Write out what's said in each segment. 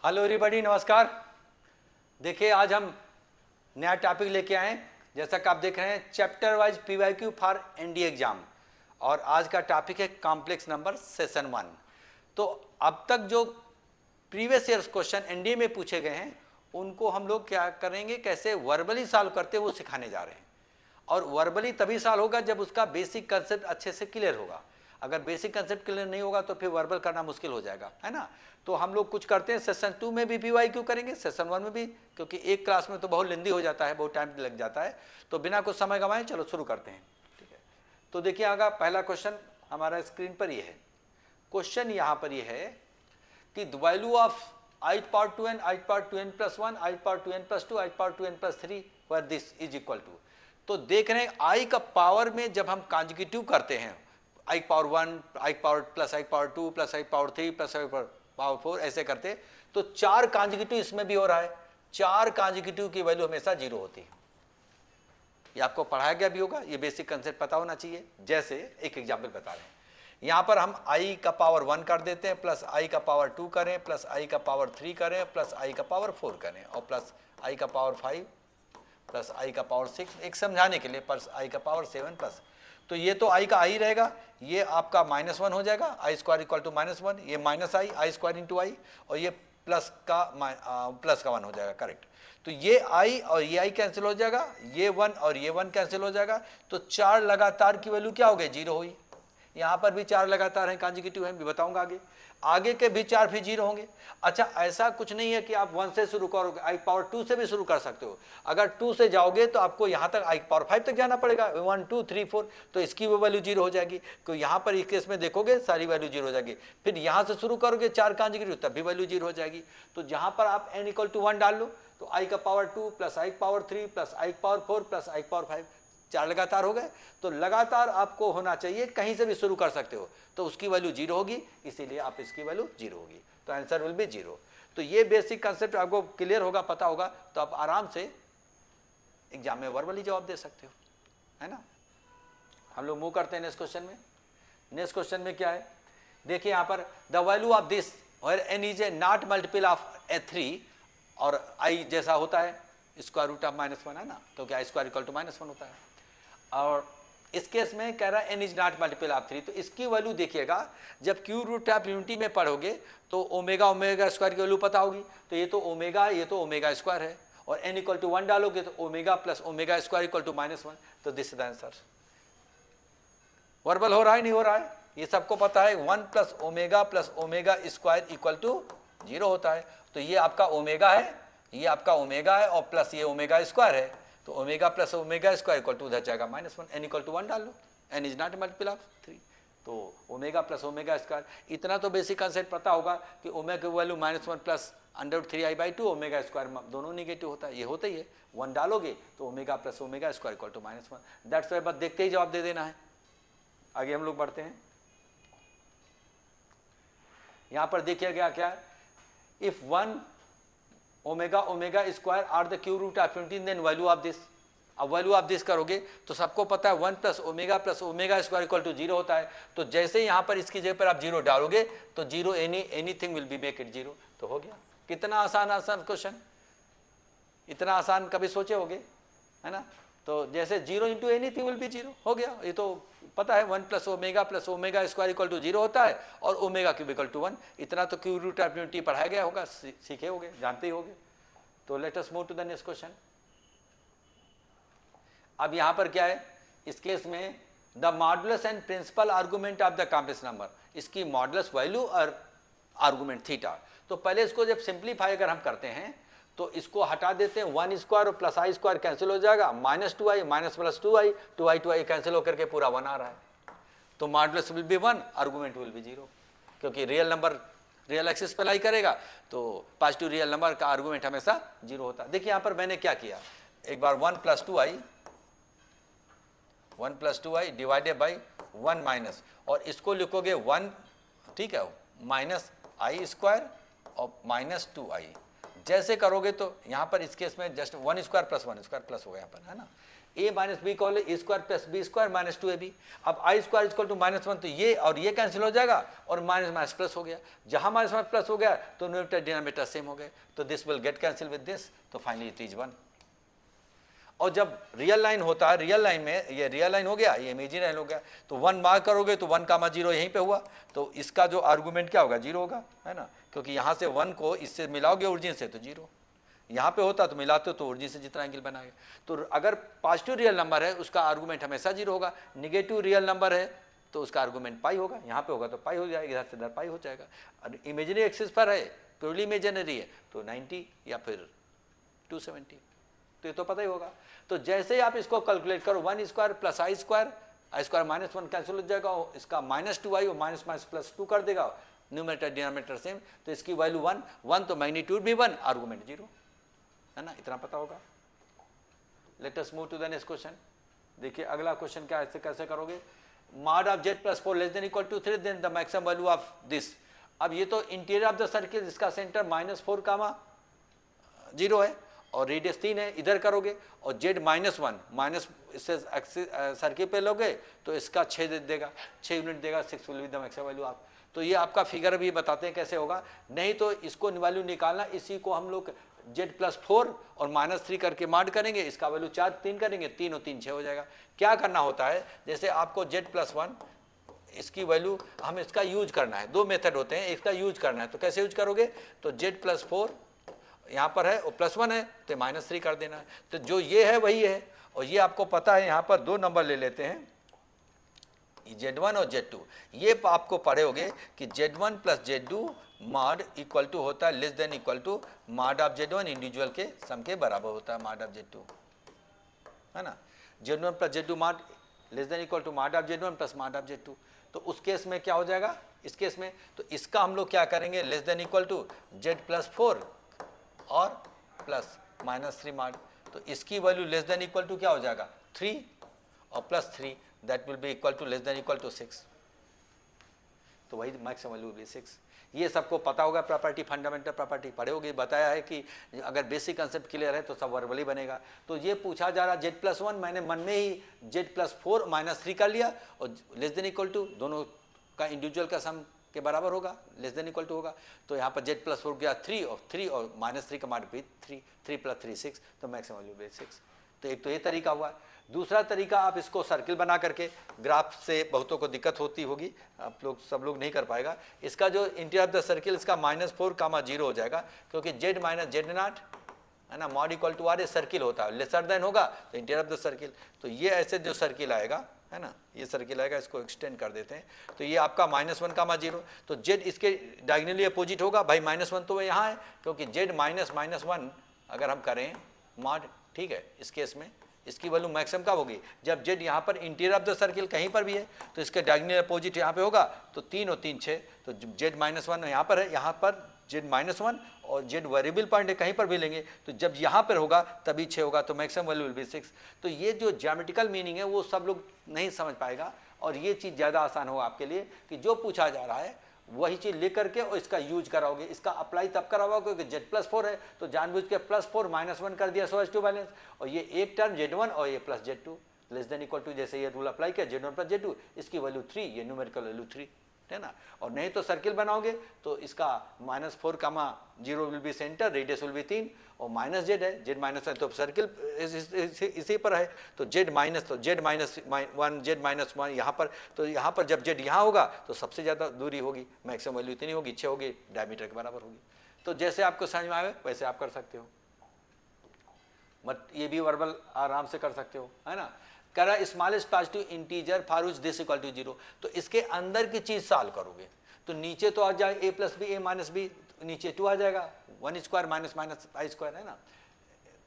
Hello everybody, नमस्कार। देखिए आज हम नया टॉपिक लेके आए हैं। जैसा कि आप देख रहे हैं chapter wise PYQ for NDA exam, और आज का टॉपिक है कॉम्प्लेक्स नंबर सेशन 1। तो अब तक जो प्रीवियस ईयर्स क्वेश्चन एनडीए में पूछे गए हैं उनको हम लोग क्या करेंगे, कैसे वर्बली सॉल्व करते हैं वो सिखाने जा रहे हैं। और वर्बली तभी सॉल्व होगा जब उसका बेसिक कंसेप्ट अच्छे से क्लियर होगा। अगर बेसिक कंसेप्ट क्लियर नहीं होगा तो फिर वर्बल करना मुश्किल हो जाएगा, है ना। तो हम लोग कुछ करते हैं, सेशन 2 में भी पीवाईक्यू करेंगे, सेशन 1 में भी, क्योंकि एक क्लास में तो बहुत लेंदी हो जाता है, बहुत टाइम लग जाता है। तो बिना कुछ समय गंवाए चलो शुरू करते हैं। ठीक है, तो देखिए आगे पहला क्वेश्चन हमारा स्क्रीन पर ये है। क्वेश्चन यहाँ पर ये है कि the value of i power 2n, i power 2n plus 1, i power 2n plus 2, i power 2n plus 3 where this is equal to. तो देख रहे हैं i का पावर में जब हम कॉन्जुगेटिव करते हैं, i power 1, i power plus i power 2 plus i power 3 plus i power 4 ऐसे करते, तो 4 कॉन्जुगेटिव इसमें भी हो रहा है। 4 कॉन्जुगेटिव की वैल्यू हमेशा 0 होती है। ये आपको पढ़ाया गया भी होगा, ये बेसिक कंसेप्ट पता होना चाहिए। जैसे एक एग्जाम्पल बता रहे हैं, यहाँ पर हम i का पावर 1 कर देते हैं, प्लस i का पावर 2 करें, प्लस i का पावर 3 करें, प्लस i का पावर 4 करें, और प्लस i का पावर 5, प्लस i का पावर 6, एक समझाने के लिए, प्लस i का पावर 7 प्लस। तो ये तो i का i रहेगा, ये आपका -1 हो जाएगा, i स्क्वायर इक्वल टू -1, ये minus i square into i, और ये प्लस का 1 हो जाएगा, करेक्ट। तो ये i और ये i कैंसिल हो जाएगा, ये 1 और ये 1 कैंसिल हो जाएगा। तो 4 लगातार की वैल्यू क्या हो गई, 0 हुई। यहाँ पर भी 4 लगातार हैं, कॉन्जुगेटिव हैं, भी बताऊंगा आगे। आगे के भी 4 भी 0 होंगे। अच्छा, ऐसा कुछ नहीं है कि आप 1 से शुरू करोगे, i पावर 2 से भी शुरू कर सकते हो। अगर 2 से जाओगे तो आपको यहाँ तक i पावर 5 तक जाना पड़ेगा, 1 2 3 4, तो इसकी वो वैल्यू 0 हो जाएगी। तो यहाँ पर इस केस में देखोगे सारी वैल्यू 0 हो जाएगी। फिर यहाँ से शुरू करोगे 4 कॉन्जुगेटिव, तब भी वैल्यू 0 हो जाएगी। तो जहाँ पर आप n इक्वल टू 1 डाल लो, तो i का power 2 plus i power 3 plus i power 4 plus i power 5, 4 लगातार हो गए। तो लगातार आपको होना चाहिए, कहीं से भी शुरू कर सकते हो, तो उसकी वैल्यू 0 होगी, इसीलिए आप इसकी वैल्यू 0 होगी। तो आंसर विल बी 0। तो ये बेसिक कंसेप्ट आपको क्लियर होगा, पता होगा, तो आप आराम से एग्जाम में वर्बली जवाब दे सकते हो, है ना। हम लोग मूव करते हैं नेक्स्ट क्वेश्चन में। नेक्स्ट क्वेश्चन में क्या है, देखिए यहाँ पर the value of this where n is a not multiple of a3, और i जैसा होता है स्क्वायर रूट ऑफ -1, है ना, तो क्या स्क्वायर इक्वल टू -1 होता है। और इस केस में कह रहा है n is not multiple of 3, तो इसकी वैल्यू देखिएगा, जब क्यू रूट ऑफ यूनिटी में पढ़ोगे तो ओमेगा स्क्वायर की वैल्यू पता होगी। तो ये तो ओमेगा स्क्वायर है, और n इक्वल टू 1 डालोगे तो omega plus omega square equal to -1। तो this is the answer. Verbal हो रहा है, नहीं हो रहा है, ये सबको पता है। 1 plus omega square equal to 0 होता है। तो ये आपका ओमेगा है, ये आपका ओमेगा है, और प्लस ये ओमेगा स्क्वायर है, तो omega plus omega square equal to उधर जाएगा -1, n इक्वल टू 1 डाल लो, n is not multiple of 3। तो ओमेगा प्लस ओमेगा स्क्वायर, इतना तो बेसिक कंसेप्ट पता होगा कि ओमेगा की value -1 plus √3i/2, omega square दोनों निगेटिव होता है, ये होता ही है। 1 डालोगे तो omega plus omega square equal to -1, that's why, बस देखते ही जवाब दे देना है। आगे हम लोग बढ़ते हैं। यहां पर देखिए गया क्या है, if 1 omega square are the cube root of unity, then value of this. अब वैल्यू ऑफ दिस करोगे तो सबको पता है 1 plus omega square equal to 0 होता है। तो जैसे यहाँ पर इसकी जगह पर आप 0 डालोगे तो 0 anything will be make it 0, तो हो गया। कितना आसान क्वेश्चन, इतना आसान कभी सोचे होगे, है ना। तो जैसे 0 इंटू एनीथिंग विल बी 0, हो गया। ये तो पता है 1 plus omega square equal to 0 होता है, और ओमेगा क्यूब इक्वल टू 1। इतना तो क्यू रूट ऑफ यूनिटी पढ़ाया गया होगा, सीखे होगे, जानते ही होगे। तो let us move to the next question. अब यहां पर क्या है, इस केस में the modulus and principal argument of the complex number, इसकी मॉडुलस वैल्यू और आर्गूमेंट थीटा। तो पहले इसको जब सिंप्लीफाई अगर हम करते हैं तो इसको हटा देते हैं, 1 स्क्वायर और प्लस i स्क्वायर कैंसिल हो जाएगा, -2i minus plus 2i cancel होकर के पूरा 1 आ रहा है। तो modulus will be 1, argument will be 0, क्योंकि रियल नंबर रियल एक्सिस पे लाई करेगा, तो पॉजिटिव रियल नंबर का आर्गूमेंट हमेशा 0 होता है। देखिए यहाँ पर मैंने क्या किया, एक बार 1 plus 2i divided by 1 minus, और इसको लिखोगे 1, ठीक है, माइनस i स्क्वायर और -2i। जैसे करोगे तो यहाँ पर इस केस में just 1 square plus 1 square plus हो गया यहाँ पर, है ना। a minus B call A square plus B square minus 2ab। अब आई स्क्वायर इक्वल टू -1, तो ये और ये कैंसिल हो जाएगा और माइनस माइनस प्लस हो गया। जहां माइनस माइनस प्लस हो गया तो न्यूमरेटर डिनोमिनेटर सेम हो गए, तो this will get cancel with this, तो फाइनली इट इज 1। और जब रियल लाइन होता है, रियल लाइन में ये रियल लाइन हो गया, ये इमेजिनरी लाइन हो गया, तो 1 मार्क करोगे तो 1, 0 यहीं पे हुआ, तो इसका जो आर्गुमेंट क्या होगा, 0 होगा, है ना, क्योंकि यहाँ से 1 को इससे मिलाओगे ओरिजिन से तो 0, यहाँ पे होता तो मिलाते तो ओरिजिन से जितना एंगल बनाएगा। तो अगर पॉजिटिव रियल नंबर है उसका आर्गुमेंट हमेशा 0 होगा, निगेटिव रियल नंबर है तो उसका आर्गुमेंट पाई होगा, यहाँ पे होगा तो पाई हो जाएगा, इधर से इधर पाई हो जाएगा। और इमेजिनरी एक्सिस पर है, प्योरली इमेजिनरी है तो 90 या फिर 270, तो ये तो पता ही होगा। तो जैसे ही आप इसको कैलकुलेट करो 1 स्क्वायर प्लस आई स्क्वायर -1 कैंसिल हो जाएगा, इसका -2i और माइनस माइनस प्लस 2 कर देगा, न्यूमरेटर डिनोमिनेटर सेम, तो इसकी वैल्यू 1 तो मैग्नीट्यूड भी 1, आर्गुमेंट 0, है ना, इतना पता होगा। Let us move to the next question. देखिए अगला क्वेश्चन क्या है, कैसे करोगे, mod of z + 4 less than equal to 3 then the maximum value of this. अब ये तो इंटीरियर ऑफ द सर्किल, इसका सेंटर -4, 0 है और रेडियस 3 है, इधर करोगे और z -1 माइनस इससे सर्किल पे लोगे तो इसका 6 दे देगा, 6 यूनिट देगा, 6 will be the maximum value of. तो ये आपका फिगर भी बताते हैं कैसे होगा, नहीं तो इसको वैल्यू निकालना, इसी को हम लोग z + 4 और -3 करके मॉड करेंगे, इसका वैल्यू 4 3 करेंगे, 3 और 3 6 हो जाएगा। क्या करना होता है, जैसे आपको z + 1 इसकी वैल्यू, हम इसका यूज करना है, 2 मेथड होते हैं, इसका यूज करना है, तो कैसे यूज करोगे, तो z + 4 यहाँ पर है और +1 है तो -3 कर देना है, तो जो ये है वही है। और ये आपको पता है, यहाँ पर 2 नंबर ले लेते हैं, z1 और z2, ये आपको पढ़े होगे कि z1 + z2 mod equal to होता है less than equal to mod of z1 individual के सम के बराबर होता है मॉड ऑफ z2, है ना, z1 + z2 mod less than equal to mod of z1 + mod of z2। तो उस केस में क्या हो जाएगा, इस केस में तो इसका हम लोग क्या करेंगे, less than equal to z + 4 और प्लस -3 मॉड, तो इसकी वैल्यू लेस देन इक्वल टू क्या हो जाएगा, 3 और +3 that will be equal to less than equal to 6, तो वही मैक्सिमम वैल्यू विल बी 6। ये सबको पता होगा, प्रॉपर्टी फंडामेंटल प्रॉपर्टी पढ़े होगी, बताया है कि अगर बेसिक कंसेप्ट क्लियर है तो सब वर्बली बनेगा। तो ये पूछा जा रहा z + 1, मैंने मन में ही z + 4 -3 कर लिया और लेस देन इक्वल टू दोनों का इंडिविजुअल का सम के बराबर होगा, लेस देन इक्वल टू होगा, तो यहाँ पर z + 4 गया 3 और -3 का मॉड भी 3 + 3 6, तो मैक्सिमम वैल्यू भी 6। तो एक तो ये तरीका हुआ। दूसरा तरीका, आप इसको सर्किल बना करके, ग्राफ से बहुतों को दिक्कत होती होगी, आप लोग सब लोग नहीं कर पाएगा, इसका जो इंटीरियर ऑफ द सर्किल इसका -4, 0 हो जाएगा, क्योंकि z - z0 है ना, mod equal to r, circle होता है, लेसर देन होगा तो इंटीरियर ऑफ द सर्किल, तो ये ऐसे जो सर्किल आएगा, है ना, ये सर्किल आएगा, इसको एक्सटेंड कर देते हैं, तो ये आपका -1, 0, तो z इसके डायगोनली अपोजिट होगा, भाई -1 तो यहाँ है, क्योंकि z -1 अगर हम करें मॉड, ठीक है, इस केस में इसकी वैल्यू मैक्सिमम कब होगी, जब z यहाँ पर इंटीरियर ऑफ द सर्किल कहीं पर भी है तो इसके डायगोनल अपोजिट यहाँ पे होगा, तो 3 और 3 6, तो z -1 यहाँ पर है, यहाँ पर z -1 और z वेरिएबल पॉइंट है, कहीं पर भी लेंगे तो जब यहाँ पर होगा तभी 6 होगा, तो मैक्सिमम वैल्यू विल बी 6। तो ये जो ज्योमेट्रिकल मीनिंग है वो सब लोग नहीं समझ पाएगा, और ये चीज़ ज़्यादा आसान होगा आपके लिए कि जो पूछा जा रहा है वही चीज़ ले करके और इसका यूज कराओगे। इसका अप्लाई तब कराओगे क्योंकि z + 4 है, तो जानबूझ के +4 -1 कर दिया सो एज टू बैलेंस, और ये एक टर्म z1 और ये plus z2 less than equal to, जैसे ये रूल अप्लाई किया z1 + z2, इसकी वैल्यू 3, ये न्यूमेरिकल वैल्यू 3, है ना। और नहीं तो सर्किल बनाओगे तो इसका -4, 0 will be centre, radius will be 3 और -z है, z -1 तो सर्किल इसी पर है, तो z - यहाँ पर, तो यहाँ पर जब z यहाँ होगा तो सबसे ज़्यादा दूरी होगी, मैक्सिमम वैल्यू इतनी होगी, 6 होगी, डायमीटर के बराबर होगी। तो जैसे आपको समझ में आए वैसे आप कर सकते हो, बट ये भी वर्बल आराम से कर सकते हो, है ना। कह रहा smallest positive integer for which this equal to 0, तो इसके अंदर की चीज़ सॉल्व करोगे तो नीचे तो आ जाए a + b, a - b, नीचे 2 आ जाएगा, 1 स्क्वायर - i स्क्वायर, है ना,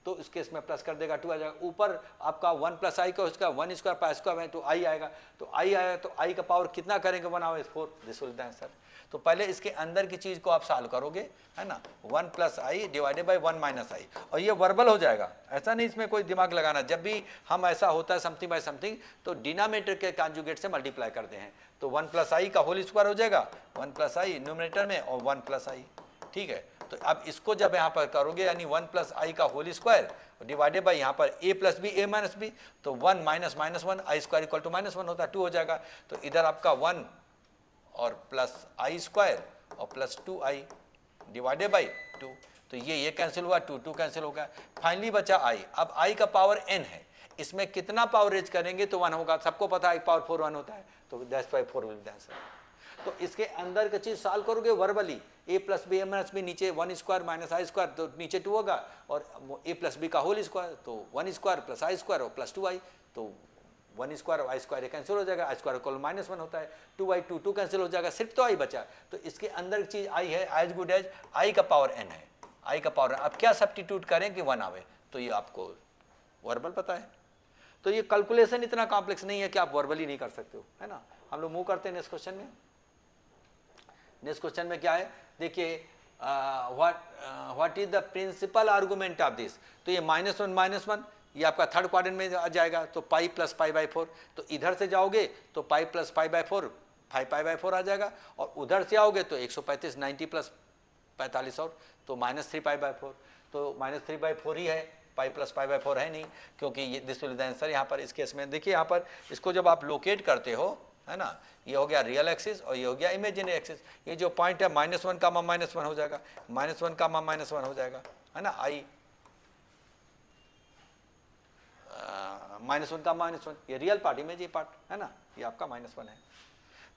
तो इस केस में प्लस कर देगा 2 आ जाएगा, ऊपर आपका 1 + i का उसका 1 स्क्वायर पाई स्क्वायर में तो i आएगा, तो i आया तो i का पावर कितना करेंगे 1/4, दिस विल द आंसर। तो पहले इसके अंदर की चीज़ को आप सॉल्व करोगे, है ना, 1 + i डिवाइडेड बाई 1 - i, और ये वर्बल हो जाएगा, ऐसा नहीं इसमें कोई दिमाग लगाना। जब भी हम ऐसा होता है समथिंग बाय समथिंग तो डिनोमिनेटर के कॉन्जुगेट से मल्टीप्लाई करते हैं, तो 1 + i का होल स्क्वायर हो जाएगा, 1 + i न्यूमरेटर में और 1 + i, ठीक है। तो अब इसको जब यहाँ पर करोगे यानी 1 प्लस आई का होल स्क्वायर डिवाइडेड बाई यहाँ पर a plus B A minus B, तो 1 minus minus 1 I square equal to -1 होता है, 2 हो जाएगा। तो इधर आपका 1 और प्लस आई स्क्वायर और प्लस 2i डिवाइडेड बाई 2, तो ये कैंसिल हुआ, 2 कैंसिल हो गया, फाइनली बचा i। अब i का पावर n है, इसमें कितना पावर रेज करेंगे तो 1 होगा, सबको पता है पावर 4 1 होता है, तो that's why 4 will be the answer. तो इसके अंदर की चीज सॉल्व करोगे verbally, a plus B minus B नीचे 1 स्क्वायर माइनस आई स्क्वायर, तो नीचे 2 होगा, और a प्लस बी का होल स्क्वायर तो 1 स्क्वायर प्लस आई स्क्वायर और प्लस 2i, तो 1 स्क्वायर और आई स्क्वायर कैंसिल हो जाएगा, आई स्क्वायर इक्वल -1 होता है, 2i 2 कैंसिल हो जाएगा, सिर्फ तो i बचा। तो इसके अंदर की चीज i है, एज गुड एज i का पावर n है, i का पावर। अब क्या सब्स्टिट्यूट करें कि 1 आवे, तो ये आपको वर्बल पता है। तो ये कैलकुलेशन इतना कॉम्प्लेक्स नहीं है कि आप वर्बली नहीं कर सकते हो, है ना। हम लोग मूव करते हैं नेक्स्ट क्वेश्चन में। नेक्स्ट क्वेश्चन में क्या है, देखिए what is the principal argument of this. तो ये -1 ये आपका थर्ड क्वाड्रेंट में आ जाएगा, तो पाई प्लस पाई बाई 4, तो इधर से जाओगे तो pi plus pi by 4 5 pi by 4 आ जाएगा, और उधर से आओगे तो 135 90 प्लस 45 और तो -3 पाई बाई 4, तो -3 बाई 4 ही है, पाई प्लस पाई बाई 4 है नहीं, क्योंकि ये दिस विल द आंसर। यहाँ पर इस केस में देखिए, यहाँ पर इसको जब आप लोकेट करते हो, है ना, ये हो गया रियल एक्सिस और ये हो गया इमेजिनरी एक्सिस। ये जो पॉइंट है -1 का -1 हो जाएगा, -1 का -1 हो जाएगा, है ना, आई -1 का -1, ये रियल पार्ट इमेज पार्ट है ना, ये आपका -1 है।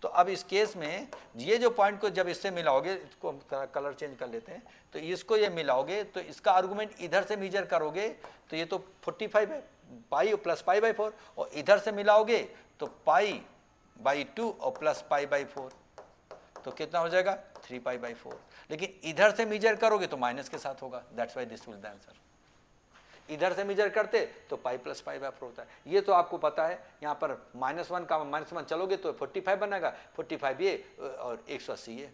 तो अब इस केस में ये जो पॉइंट को जब इससे मिलाओगे, इसको हम कलर चेंज कर लेते हैं, तो इसको ये मिलाओगे तो इसका आर्गुमेंट इधर से मेजर करोगे तो ये तो 45 है, पाई प्लस पाई बाई 4, और इधर से मिलाओगे तो पाई बाई 2 और प्लस पाई बाई 4, तो कितना हो जाएगा 3 पाई बाई 4। लेकिन इधर से मेजर करोगे तो माइनस के साथ होगा, that's why this will the answer. इधर से मेजर करते तो पाई प्लस पाई बाई 4 होता है, ये तो आपको पता है। यहाँ पर -1 का -1 चलोगे तो 45 बनेगा, 45 ये और 180 ये,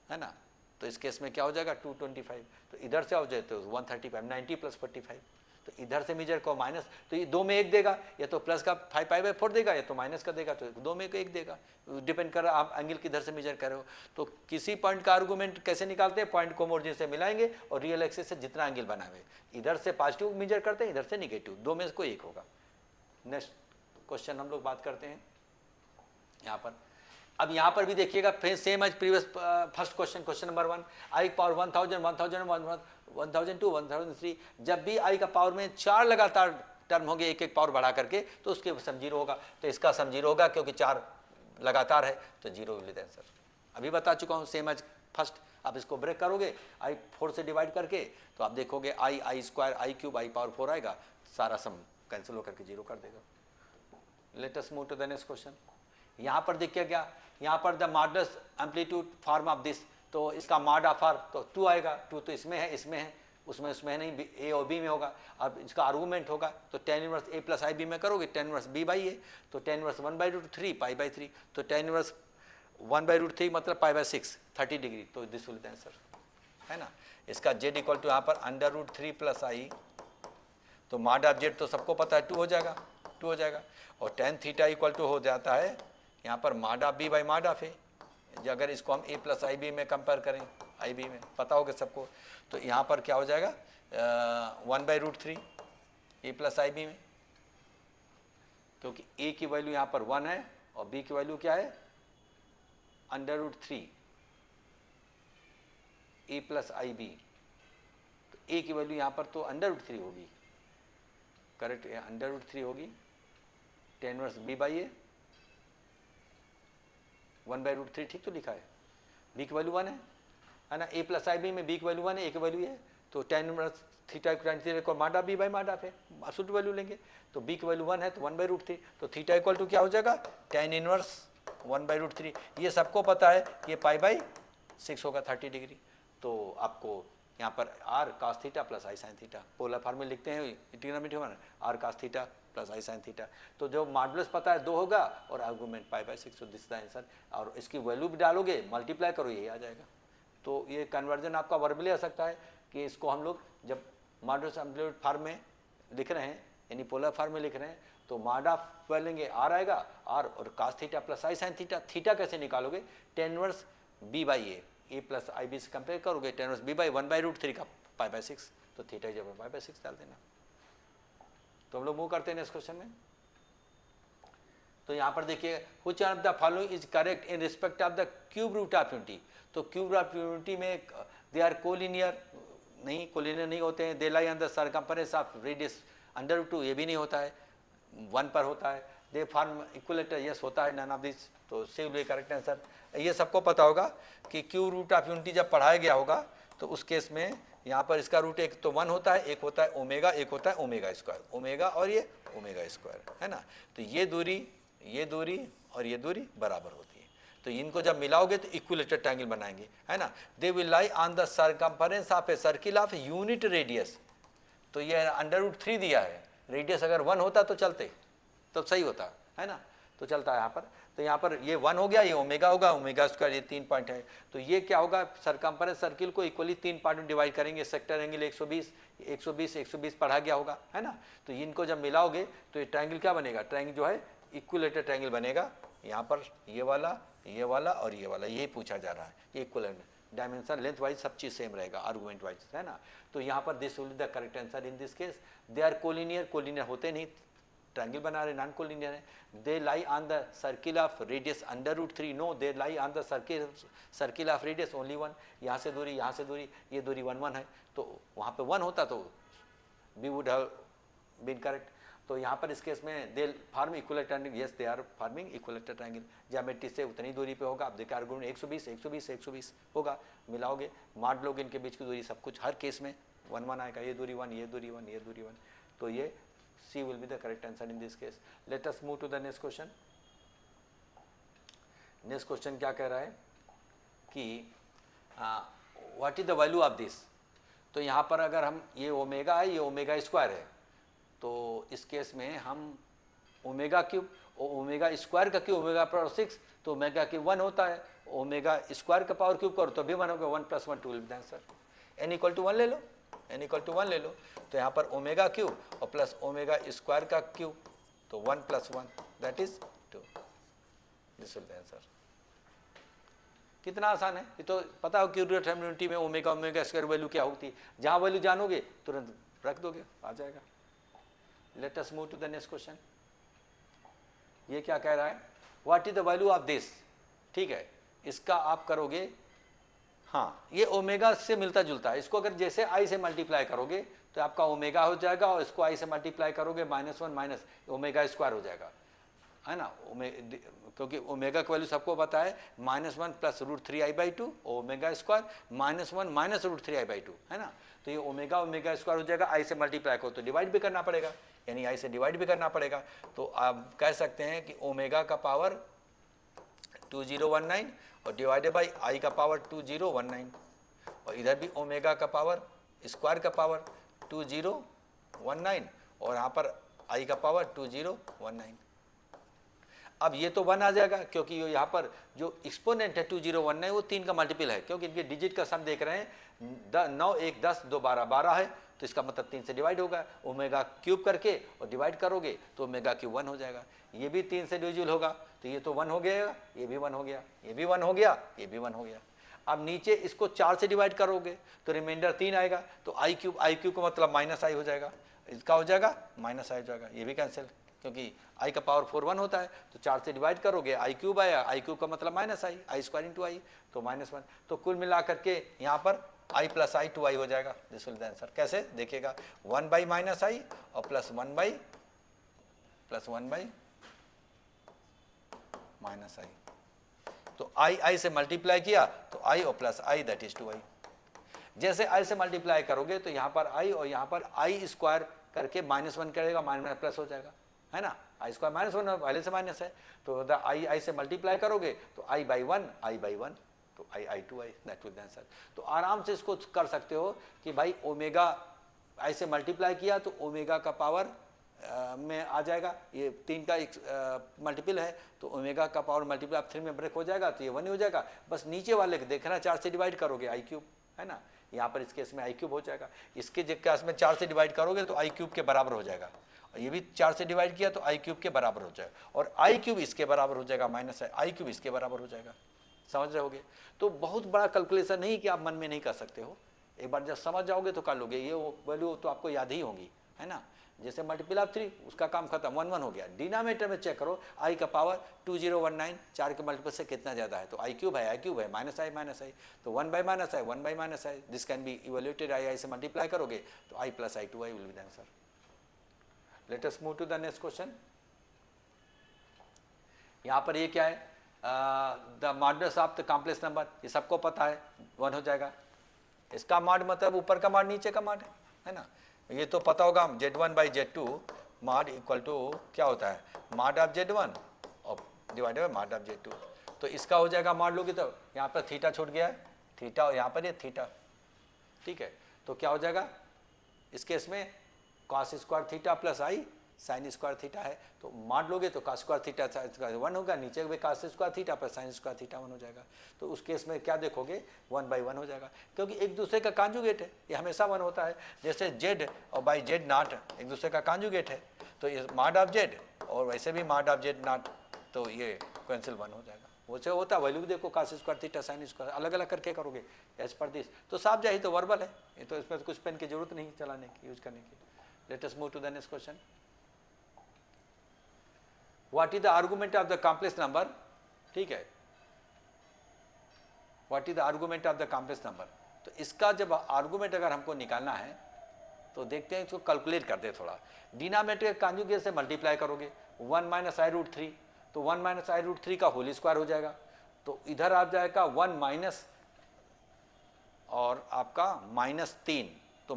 है ना। तो इस केस में क्या हो जाएगा 225, तो इधर से हो जाए तो 135 90 प्लस 45, तो इधर से मेजर को माइनस, तो ये 2 में 1 देगा, या तो प्लस का 5 पाई बाई 4 देगा, या तो माइनस का देगा, तो 2 में 1 देगा, डिपेंड कर रहा है आप एंगल किधर से मेजर कर रहे हो। तो किसी पॉइंट का आर्गुमेंट कैसे निकालते हैं, पॉइंट को ओरिजिन से मिलाएंगे और रियल एक्सिस से जितना एंगल बनावे, इधर से पॉजिटिव मेजर करते हैं, इधर से निगेटिव, 2 में से कोई एक होगा। नेक्स्ट क्वेश्चन हम लोग बात करते हैं यहाँ पर। अब यहाँ पर भी देखिएगा फिर same as previous first question, question number 1, I power 1000 1002 1003, जब भी आई का पावर में 4 लगातार टर्म होंगे एक एक पावर बढ़ा करके, तो उसके सम 0 होगा, तो इसका सम 0 होगा क्योंकि 4 लगातार है, तो 0 विल बी द आंसर। अभी बता चुका हूँ सेम एज फर्स्ट। आप इसको ब्रेक करोगे आई 4 से डिवाइड करके, तो आप देखोगे आई स्क्वायर आई क्यूब आई पावर 4 आएगा, सारा सम कैंसिल होकर के 0 कर देगा। Let us move to the next question. यहाँ पर देखिए क्या, यहाँ पर the modulus amplitude form of this, तो इसका मॉड ऑफ आर तो 2 आएगा, 2 तो इसमें है, इसमें है, उसमें नहीं, ए और बी में होगा। अब इसका आर्गूमेंट होगा तो tan inverse A plus i b में करोगे, tan इनवर्स बी बाई ए, तो tan इनवर्स 1/√3 पाई बाई 3, तो tan इनवर्स 1/√3 मतलब पाई बाई 6 30 डिग्री, तो दिस विल द आंसर, है ना। इसका z इक्वल टू यहाँ पर √3 प्लस आई, तो मॉड ऑफ z तो सबको पता है 2 हो जाएगा, 2 हो जाएगा, और tan थीटा इक्वल टू हो जाता है यहाँ पर mod of b by mod of a. अगर इसको हम ए प्लस आई बी में कंपेयर करें, आई बी में पता होगा सबको, तो यहाँ पर क्या हो जाएगा 1/√3 ए प्लस आई बी में, क्योंकि ए की वैल्यू यहाँ पर 1 है और बी की वैल्यू क्या है √3 ए प्लस आई बी, तो ए की वैल्यू यहाँ पर तो √3 होगी, करेक्ट, √3 होगी, tan इनवर्स बी बाई ए 1/√3, ठीक तो लिखा है। बी की वैल्यू 1 है ना, ए प्लस आई बी में बी की वैल्यू 1 है, ए की वैल्यू है, तो tan इनवर्स थीटा को माडा बी बाई माडा पे शुद्ध वैल्यू लेंगे, तो बी की वैल्यू 1 है तो 1/√3, तो थीटा इक्वल टू क्या हो जाएगा tan इनवर्स 1/√3। ये सबको पता है, ये पाई बाई 6 होगा 30 डिग्री। तो आपको यहाँ पर आर कास थीटा प्लस आई साइन थीटा, पोलर फॉर्म में लिखते हैं ट्रिग्नोमेट्री में आर कास थीटा प्लस आई साइन थीटा, तो जो मॉडुलस पता है 2 होगा और आर्गूमेंट पाई बाई 6, तो दिस द आंसर। और इसकी वैल्यू भी डालोगे, मल्टीप्लाई करो, यही आ जाएगा। तो ये कन्वर्जन आपका वर्बली आ सकता है कि इसको हम लोग जब मॉडुलस एम्पलीट्यूड फॉर्म में लिख रहे हैं, यानी पोलर फॉर्म में लिख रहे हैं, तो मॉड ऑफ लेंगे आर आएगा, आर और कास थीटा प्लस आई साइन थीटा। थीटा कैसे निकालोगे tan inverse b by a, a plus i b से कंपेयर करोगे, टेन इनवर्स बी बाई 1/√3 का π/6, तो थीटा जब π/6 डाल देना। तो हम लोग मूव करते हैं नेक्स्ट क्वेश्चन में। तो यहाँ पर देखिए which of the following is correct in respect of the cube root of unity. तो क्यूब रूट ऑफ यूनिटी में दे आर कोलिनियर नहीं होते हैं। They lie on the circumference of radius √2, ये भी नहीं होता है, 1 पर होता है। दे फॉर्म इक्विलेटर, यस होता है, नन ऑफ दिस, तो सी विल बी करेक्ट आंसर। ये सबको पता होगा कि क्यूब रूट ऑफ यूनिटी जब पढ़ाया गया होगा तो उस केस में यहाँ पर इसका रूट एक तो 1 होता है, एक होता है ओमेगा, एक होता है ओमेगा स्क्वायर, ओमेगा और ये ओमेगा स्क्वायर, है ना। तो ये दूरी और ये दूरी बराबर होती है। तो इनको जब मिलाओगे तो इक्विलेटर ट्रायंगल बनाएंगे, है ना। They will lie on the circumference of a circle of unit radius. तो ये √3 दिया है, रेडियस अगर 1 होता तो चलते, तो सही होता है ना, तो चलता है यहाँ पर। तो यहाँ पर ये 1 हो गया, ये ओमेगा होगा, ओमेगा स्क्वायर, ये 3 पॉइंट है। तो ये क्या होगा, सरकम्फरेंस सर्किल को इक्वली 3 पार्ट में डिवाइड करेंगे। सेक्टर एंगल 120 पढ़ा गया होगा, है ना। तो इनको जब मिलाओगे तो ये ट्रायंगल क्या बनेगा, ट्रायंगल जो है इक्विलेटर ट्रायंगल बनेगा। यहाँ पर ये वाला और ये वाला, यही पूछा जा रहा है। ये इक्विलेटर डायमेंशन लेंथ वाइज सब चीज सेम रहेगा, आर्गुमेंट वाइज, है ना। तो यहाँ पर this will be the correct answer in this case. They are collinear होते नहीं, ट्रायंगल बना रहे, नॉन कोलिनियर है। They lie on the circle of radius √3, no, they lie on the circle of radius only 1। यहाँ से दूरी, ये दूरी 1 1 है, तो वहाँ पे 1 होता तो b would have been correct. तो यहाँ पर इस केस में they form equilateral triangle, yes they are forming equilateral triangle. Geometry से उतनी दूरी पे होगा। आप देखिए आर्गुमेंट 120 होगा, मिलाओगे, माड लोगे इनके बीच की दूरी, सब कुछ हर केस में 1 1 आएगा। ये दूरी 1, ये दूरी 1, ये दूरी 1, तो ये C will be the correct answer in this case. Let us move to the next question. Next question क्या कह रहा है कि what is the value of this। तो यहाँ पर अगर हम ये ओमेगा है, ये ओमेगा स्क्वायर है, तो इस केस में हम ओमेगा क्यूब, ओमेगा स्क्वायर का क्यूब ओमेगा पावर 6, तो ओमेगा क्यूब 1 होता है। ओमेगा स्क्वायर का पावर क्यूब करो तो भी 1 होगा, 1 + 1 2 विल बी आंसर। n = 1 ले लो, n = 1 ले लो। तो यहाँ पर ओमेगा क्यूब और प्लस ओमेगा स्क्वायर का क्यूब, तो 1 + 1 that is 2, this will B answer. कितना आसान है, ये तो पता हो कि रूट यूनिटी में ओमेगा स्क्वायर वैल्यू क्या होती है। जहाँ वैल्यू जानोगे तुरंत रख दोगे, आ जाएगा। Let us move to the next question. ये क्या कह रहा है, what is the value of this. ठीक है, इसका आप करोगे, हाँ ये ओमेगा से मिलता जुलता है। इसको अगर जैसे आई से मल्टीप्लाई करोगे तो आपका ओमेगा हो जाएगा, और इसको आई से मल्टीप्लाई करोगे -1 माइनस ओमेगा स्क्वायर हो जाएगा, है ना। क्योंकि ओमेगा की वैल्यू सबको पता है, -1 + √3i/2 ओमेगा स्क्वायर -1 - √3i/2, है ना। तो ये ओमेगा स्क्वायर हो जाएगा। आई से मल्टीप्लाई करो तो डिवाइड भी करना पड़ेगा, यानी आई से डिवाइड भी करना पड़ेगा। तो आप कह सकते हैं कि ओमेगा का पावर 2019 और डिवाइडेड बाई आई का पावर 2019, और इधर भी ओमेगा का पावर स्क्वायर का पावर 2019 और यहाँ पर आई का पावर 2019। अब ये तो 1 आ जाएगा, क्योंकि यहाँ पर जो एक्सपोनेंट है 2019 वो 3 का मल्टीपल है, क्योंकि इनके डिजिट का सम देख रहे हैं, 9 1 10 2 12 12 है, तो इसका मतलब 3 से डिवाइड होगा। ओमेगा क्यूब करके और डिवाइड करोगे तो ओमेगा क्यूब 1 हो जाएगा। ये भी 3 से डिविजिबल होगा, तो ये तो 1 हो गया, ये भी 1 हो गया, ये भी 1 हो गया, ये भी 1 हो गया। अब नीचे इसको 4 से डिवाइड करोगे तो रिमाइंडर 3 आएगा, तो आई क्यूब का मतलब -i हो जाएगा, इसका हो जाएगा -i हो जाएगा, ये भी कैंसिल, क्योंकि आई का पावर 4 1 होता है। तो 4 से डिवाइड करोगे, आई क्यूब आया, आई क्यूब का मतलब -i, आई स्क्वायर × i, तो -1। तो कुल मिला करके यहाँ पर i + i 2i हो जाएगा, दिस विल द आंसर। कैसे देखिएगा, 1/- i और +1/- i, तो i से मल्टीप्लाई किया तो i और +i दैट इज 2i। जैसे i से मल्टीप्लाई करोगे तो यहाँ पर i और यहाँ पर i स्क्वायर करके -1 करेगा, प्लस हो जाएगा, है ना। i स्क्वायर -1 पहले से माइनस है, तो i से मल्टीप्लाई करोगे तो i/1 तो i 2i that will the answer. तो आराम से इसको कर सकते हो कि भाई ओमेगा i से मल्टीप्लाई किया तो ओमेगा का पावर में आ जाएगा, ये 3 का मल्टीपल है, तो ओमेगा का पावर मल्टीपल आप 3 में ब्रेक हो जाएगा, तो ये 1 ही हो जाएगा। बस नीचे वाले के देखना, 4 से डिवाइड करोगे आई क्यूब, है ना। यहाँ पर इस केस में आई क्यूब हो जाएगा, इसके केस में 4 से डिवाइड करोगे तो आई क्यूब के बराबर हो जाएगा, और ये भी 4 से डिवाइड किया तो आई क्यूब के बराबर हो जाएगा, और आई क्यूब इसके बराबर हो जाएगा, -i, आई क्यूब इसके बराबर हो जाएगा, समझ रहे होगे। तो बहुत बड़ा कैलकुलेशन नहीं कि आप मन में नहीं कर सकते हो, एक बार जब समझ जाओगे तो कर लोगे, ये वैल्यू तो आपको याद ही होगी, है ना। जैसे मल्टीपल ऑफ 3, उसका काम खत्म, 1 1 हो गया। डिनोमिनेटर में चेक करो, आई का पावर 2019, 4 के मल्टीपल से कितना ज़्यादा है, तो आई क्यूब है माइनस आई, तो 1 by minus i, this can be evaluated, i से मल्टीप्लाई करोगे तो i plus i two i will be the answer. Let us move to the next question. यहाँ पर ये क्या है, the modulus of the complex number, ये सबको पता है 1 हो जाएगा। इसका मॉड मतलब ऊपर का मॉड नीचे का मॉड है ना, ये तो पता होगा। Z1 by Z2 mod equal to क्या होता है, मॉड ऑफ Z1 और divided by mod of Z2। तो इसका हो जाएगा मॉड लोगे तो यहाँ पर थीटा छूट गया है, थीटा और यहाँ पर ये थीटा, ठीक है। तो क्या हो जाएगा इस केस में, कॉस स्क्वायर थीटा प्लस आई साइन स्क्वायर थीटा है, तो मॉड लोगे तो कॉस स्क्वायर थीटा 1 होगा, नीचे में cos square theta plus sine square theta 1 हो जाएगा। तो उस केस में क्या देखोगे 1 बाई 1 हो जाएगा, क्योंकि एक दूसरे का कॉन्जुगेट है, ये हमेशा 1 होता है। जैसे जेड और बाई जेड नॉट एक दूसरे का कॉन्जुगेट है, तो ये मॉड ऑफ जेड और वैसे भी मॉड ऑफ जेड नॉट, तो ये कैंसिल 1 हो जाएगा। वैसे होता है वैल्यू देखो, cos square theta sine square अलग अलग करके करोगे एज पर दिस, तो साफ जाए तो वर्बल है ये, तो इसमें तो कुछ पेन की जरूरत नहीं चलाने की, यूज करने की। Let us move to the next question. What is the argument of the complex number, ठीक है, what is the argument of the complex number. तो इसका जब आर्गुमेंट अगर हमको निकालना है तो देखते हैं, इसको कैलकुलेट करते हैं थोड़ा। डिनोमिनेटर के कॉन्जुगेट से मल्टीप्लाई करोगे 1 माइनस आई रूट 3, तो 1 माइनस आई रूट 3 का होल स्क्वायर हो जाएगा, तो इधर आ जाएगा 1 माइनस और आपका -3, तो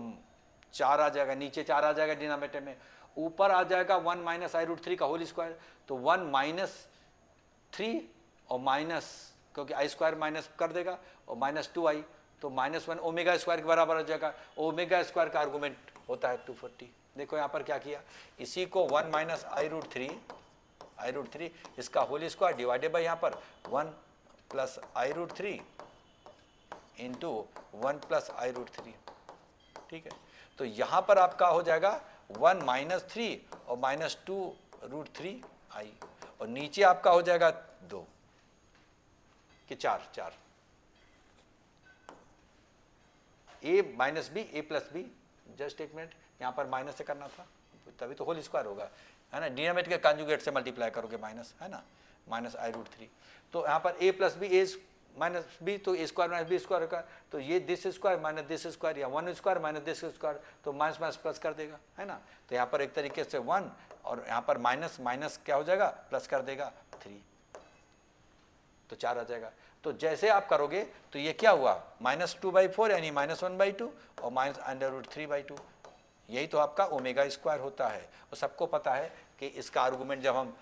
4 आ जाएगा, नीचे 4 आ जाएगा डिनोमिनेटर में, ऊपर आ जाएगा 1 माइनस आई रूट 3 का होल स्क्वायर, तो 1 माइनस 3 और माइनस, क्योंकि आई स्क्वायर माइनस कर देगा और -2i, तो -1 ओमेगा स्क्वायर के बराबर हो जाएगा। ओमेगा स्क्वायर का आर्गूमेंट होता है 240। देखो यहाँ पर क्या किया, इसी को 1 माइनस आई रूट 3 इसका होल स्क्वायर डिवाइडेड बाई यहाँ पर 1 प्लस आई रूट 3 इंटू 1 प्लस आई रूट 3, ठीक है। तो यहाँ पर आपका हो जाएगा 1 माइनस 3 और -2 रूट 3 आई, और नीचे आपका हो जाएगा 2 कि 4 ए माइनस बी ए प्लस बी, जस्ट एक मिनट, यहाँ पर माइनस से करना था तभी तो होल स्क्वायर होगा, है ना। डिनोमिनेटर के कॉन्जुगेट से मल्टीप्लाई करोगे माइनस, है ना, माइनस आई रूट 3, तो यहाँ पर ए प्लस बी ए माइनस बी, तो ए स्क्वायर माइनस बी स्क्वायर होगा, तो ये this square minus this square, या 1 स्क्वायर माइनस दिस स्क्वायर, तो माइनस माइनस प्लस कर देगा, है ना। तो यहाँ पर एक तरीके से 1 और यहाँ पर माइनस माइनस क्या हो जाएगा, प्लस कर देगा 3, तो 4 आ जाएगा। तो जैसे आप करोगे तो ये क्या हुआ, -2/4 यानी -1/2 और -√3/2, यही तो आपका ओमेगा स्क्वायर होता है। और सबको पता है कि इसका आर्गूमेंट जब हम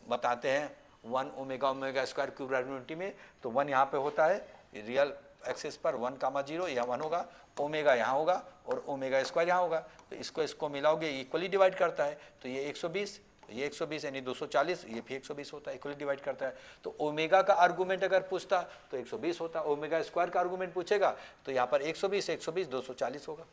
बताते हैं 1 ओमेगा स्क्वायर क्यूब में, तो 1 यहाँ पे होता है रियल एक्सिस पर 1, 0 यहाँ 1 होगा, ओमेगा यहाँ होगा और ओमेगा स्क्वायर यहाँ होगा, तो इसको मिलाओगे इक्वली डिवाइड करता है, तो ये 120, ये 120 यानी 240, ये भी 120 होता है, इक्वली डिवाइड करता है। तो ओमेगा का आर्गूमेंट अगर पूछता तो 120 होता, ओमेगा स्क्वायर का आर्गूमेंट पूछेगा तो यहाँ पर 120 240 होगा,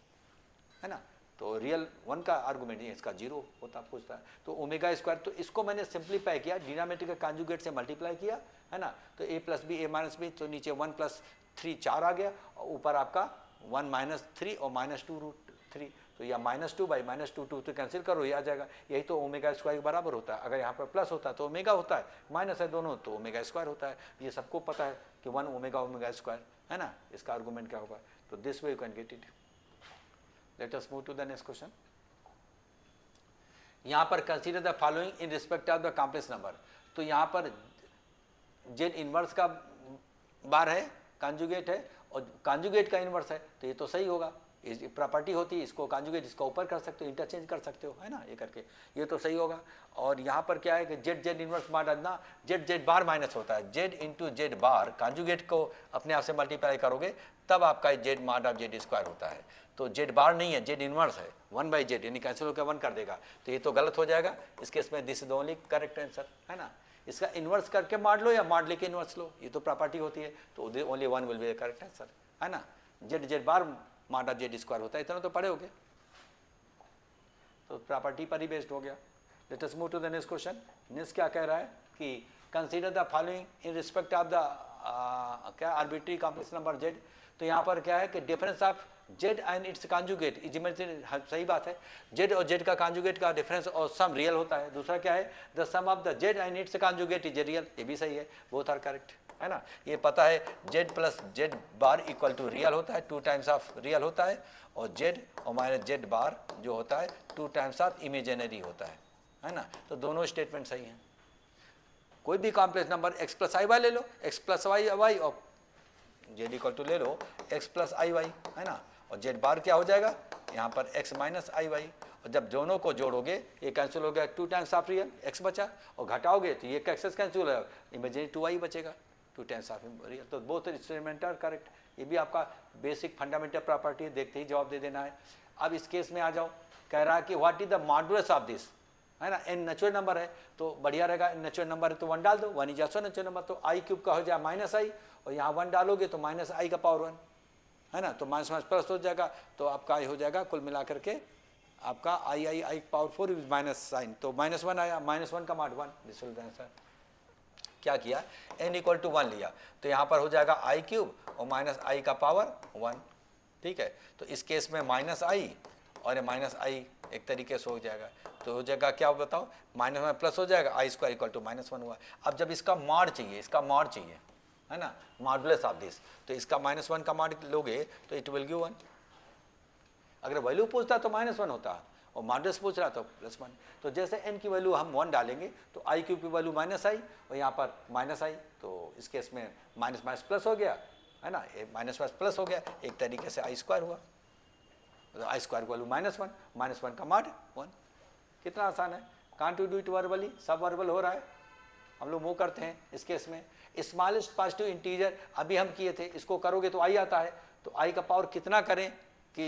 है ना। तो रियल 1 का आर्गूमेंट नहीं, इसका 0 होता पूछता है, तो ओमेगा स्क्वायर, तो इसको मैंने सिंप्लीफाई किया, डिनोमिनेटर के कॉन्जुगेट से मल्टीप्लाई किया, है ना। तो a plus B A minus B, तो नीचे 1 प्लस 3 4 आ गया, और ऊपर आपका 1 माइनस 3 और -2 रूट 3, तो यह -2 बाई -2 तो कैंसिल करो, ये आ जाएगा। यही तो ओमेगा स्क्वायर के बराबर होता है, अगर यहाँ पर प्लस होता है तो ओमेगा होता है, माइनस है दोनों तो ओमेगा स्क्वायर होता है। ये सबको पता है कि 1 ओमेगा स्क्वायर, है ना, इसका आर्गूमेंट क्या होगा। तो this way you can get it. Let us move to the next question. यहाँ पर consider the following in respect of the complex number, तो यहाँ पर जेड इनवर्स का बार है, कॉन्जुगेट है, और कॉन्जुगेट का इनवर्स है, तो ये तो सही होगा, ये प्रॉपर्टी होती है, इसको कॉन्जुगेट इसको ऊपर कर सकते हो, इंटरचेंज कर सकते हो, है ना, ये करके, ये तो सही होगा। और यहाँ पर क्या है कि जेड इनवर्स मॉड ना, जेड बार माइनस होता है, जेड इंटू जेड बार, कॉन्जुगेट को अपने आप से मल्टीप्लाई करोगे तब आपका Z mod of z square होता है। तो जेड बार नहीं है, जेड इनवर्स है, 1/z यानी कैंसिल होकर 1 कर देगा, तो ये तो गलत हो जाएगा। इस केस में this is the only correct answer, है ना। इसका इन्वर्स करके मॉड लो या मॉड लेके इन्वर्स लो, ये तो प्रॉपर्टी होती है, तो only 1 will be the correct answer, है ना। Z bar mod of z square होता है, इतना तो पढ़े होगे, तो प्रॉपर्टी पर ही बेस्ड हो गया। Let us move to the next question. Next क्या कह रहा है कि consider the following in respect of the क्या आर्बिट्री कॉम्प्लेक्स नंबर z, तो यहाँ पर क्या है कि difference of z and its conjugate is imaginary, सही बात है, z और z का कॉन्जुगेट का डिफरेंस और सम रियल होता है। दूसरा क्या है, the sum of the z and its conjugate is real, ये भी सही है, बोथ आर करेक्ट, है ना। ये पता है z प्लस z bar equal to real होता है, 2 टाइम्स ऑफ रियल होता है, और z और माइनस z बार जो होता है 2 टाइम्स ऑफ इमेजिनरी होता है ना। तो दोनों स्टेटमेंट सही हैं। कोई भी complex number x plus i Y ले लो, x प्लस वाई वाई, और z इक्वल टू ले लो x प्लस आई वाई, है ना, और z बार क्या हो जाएगा यहाँ पर x माइनस आई वाई, और जब दोनों को जोड़ोगे ये कैंसिल हो गया, 2 टाइम्स ऑफ रियल x बचा, और घटाओगे तो ये एक्सेस कैंसिल हो जाएगा, इमेजिनरी 2y बचेगा, 2 टाइम्स ऑफ रियल। तो बोथ इंस्ट्रूमेंट आर करेक्ट। ये भी आपका बेसिक फंडामेंटल प्रॉपर्टी है, देखते ही जवाब दे देना है। अब इस केस में आ जाओ, कह रहा है कि what is the modulus of this, है ना, n नेचुरल नंबर है तो बढ़िया रहेगा, n नेचुरल नंबर है तो 1 डाल दो, 1 इज ऑल्सो नेचुरल नंबर, तो i क्यूब का हो जाए माइनस आई, और यहाँ 1 डालोगे तो माइनस आई का पावर 1, है ना, तो माइनस माइनस प्लस हो जाएगा, तो आपका आई हो जाएगा कुल मिला करके आपका आई पावर 4 इज माइनस साइन, तो -1 आया, -1 का mod 1, this will the answer. क्या किया, n इक्वल टू 1 लिया, तो यहाँ पर हो जाएगा आई क्यूब और माइनस आई का पावर 1, ठीक है। तो इस केस में माइनस आई और माइनस आई एक तरीके से हो जाएगा, तो हो जाएगा क्या बताओ, माइनस में प्लस हो जाएगा, आई स्क्वायर इक्वल टू -1 हुआ। अब जब इसका मॉड चाहिए, इसका मॉड चाहिए, है ना, मॉडुलस ऑफ दिस, तो इसका -1 का मॉड लोगे तो इट विल गिव 1। अगर वैल्यू पूछता तो -1 होता, और मॉडुलस पूछ रहा तो +1। तो जैसे n की वैल्यू हम 1 डालेंगे तो आई क्यूब की वैल्यू माइनस आई, और यहाँ पर माइनस आई, तो इस केस में माइनस माइनस प्लस हो गया, है ना, माइनस माइनस प्लस हो गया, एक तरीके से आई स्क्वायर हुआ, तो आई स्क्वायर की वैल्यू -1 का मॉड 1। कितना आसान है, can't you do it verbally, सब वर्बल हो रहा है, हम लोग मूव करते हैं इस केस में। स्मॉलेस्ट पॉजिटिव इंटीजर अभी हम किए थे, इसको करोगे तो आई आता है, तो आई का पावर कितना करें कि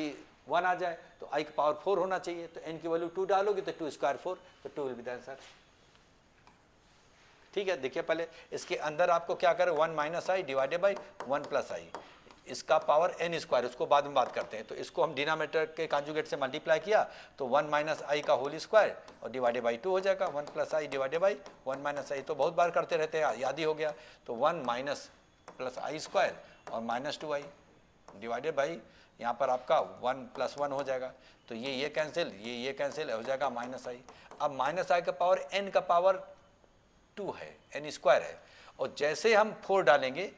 1 आ जाए, तो आई का पावर 4 होना चाहिए, तो n की वैल्यू 2 डालोगे तो 2 स्क्वायर 4, तो 2 विल बी द आंसर। ठीक है, देखिए पहले इसके अंदर आपको क्या करें, 1 minus i divided by 1 plus i, इसका पावर n स्क्वायर, उसको बाद में बात करते हैं। तो इसको हम डिनोमिनेटर के कॉन्जुगेट से मल्टीप्लाई किया तो 1 माइनस आई का होल स्क्वायर और डिवाइडेड बाई 2 हो जाएगा, 1 plus i divided by 1 minus i, तो बहुत बार करते रहते हैं, याद ही हो गया। तो 1 माइनस प्लस आई स्क्वायर और -2i डिवाइडेड बाई यहाँ पर आपका 1 + 1 हो जाएगा, तो ये कैंसिल, ये कैंसिल हो जाएगा -i। अब -i का पावर n का पावर 2 है, n स्क्वायर है, और जैसे हम 4 डालेंगे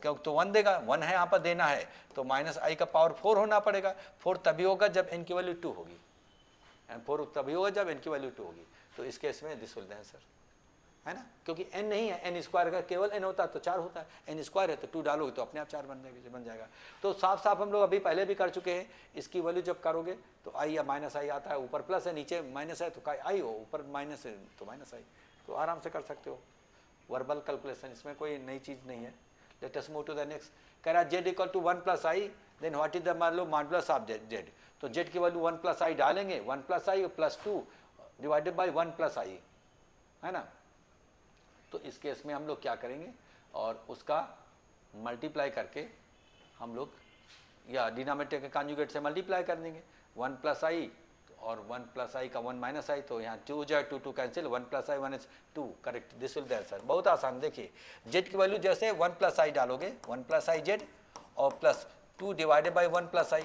क्योंकि तो 1 देगा, 1 है यहाँ पर देना है, तो -i का पावर 4 होना पड़ेगा। 4 तभी होगा जब n की वैल्यू 2 होगी, 4 तभी होगा जब n की वैल्यू 2 होगी, तो इस केस में दिस विल द आंसर, है ना, क्योंकि n नहीं है, n स्क्वायर का केवल n होता तो 4 होता है, n स्क्वायर है तो 2 डालोगे तो अपने आप 4 बन जाएगा। तो साफ साफ हम लोग अभी पहले भी कर चुके हैं, इसकी वैल्यू जब करोगे तो i या -i आता है, ऊपर प्लस है नीचे माइनस है तो i हो, ऊपर माइनस है तो -i, तो आराम से कर सकते हो वर्बल कैलकुलेशन, इसमें कोई नई चीज़ नहीं है। Let us move to the next. कह रहा है z equal to 1 + i, then what is the modulus of z, तो z की वैल्यू 1 + i डालेंगे, 1 + i और +2 डिवाइडेड बाई 1 + i, है ना। तो इस केस में हम लोग क्या करेंगे, और उसका मल्टीप्लाई करके हम लोग या डिनोमिनेटर के कॉन्जुगेट से मल्टीप्लाई कर देंगे, 1 + i और 1 + i का 1 - i, तो यहाँ 2 हो जाए, 2 cancel, 1 + i 1 is 2, correct, this will the answer. बहुत आसान, देखिए z की वैल्यू जैसे 1 + i डालोगे, 1 + i z और +2 डिवाइडेड बाई 1 + i,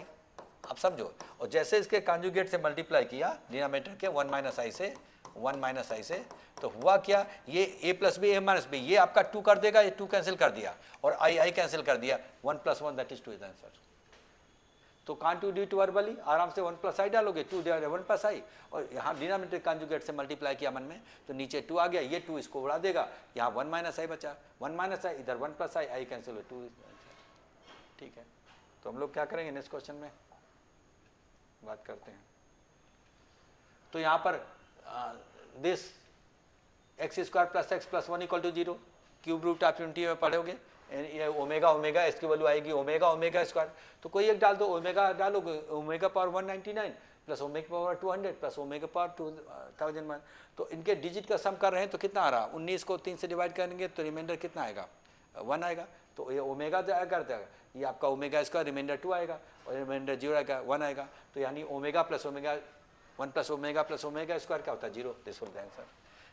आप समझो, और जैसे इसके कॉन्जुगेट से मल्टीप्लाई किया डिनोमिनेटर के 1 - i से, 1 - i से, तो हुआ क्या, ये a + b a - b, ये आपका 2 कर देगा, ये 2 कैंसिल कर दिया, और i कैंसिल कर दिया, 1 + 1 दैट इज 2 इज आंसर। तो can't you do it verbally, आराम से 1 + i डालोगे, 2 डिवाइडेड 1 + i, और यहाँ डिनोमिनेटर कॉन्जुगेट से मल्टीप्लाई किया मन में, तो नीचे 2 आ गया, ये 2 इसको उड़ा देगा, यहाँ 1 - i बचा, 1 - i इधर 1 + i कैंसिल हो, 2 आंसर। ठीक है, तो हम लोग क्या करेंगे नेक्स्ट क्वेश्चन में बात करते हैं। तो यहाँ पर this x² + x + 1 = 0, cube root of unity में पढ़ोगे, ये ओमेगा इसकी वैल्यू आएगी ओमेगा स्क्वायर, तो कोई एक डाल दो, ओमेगा डालोगे, omega power 199 plus omega power 200 plus omega power 2001, तो इनके डिजिट का सम कर रहे हैं तो कितना आ रहा, 19 को 3 से डिवाइड करेंगे तो रिमाइंडर कितना आएगा, 1 आएगा, तो ये ओमेगा जाया करता है, ये आपका ओमेगा स्क्वायर, रिमाइंडर 2 आएगा और रिमाइंडर 0 आएगा, 1 आएगा, तो यानी omega + omega 1 + omega + omega square क्या होता है 0, दिस विल द आंसर।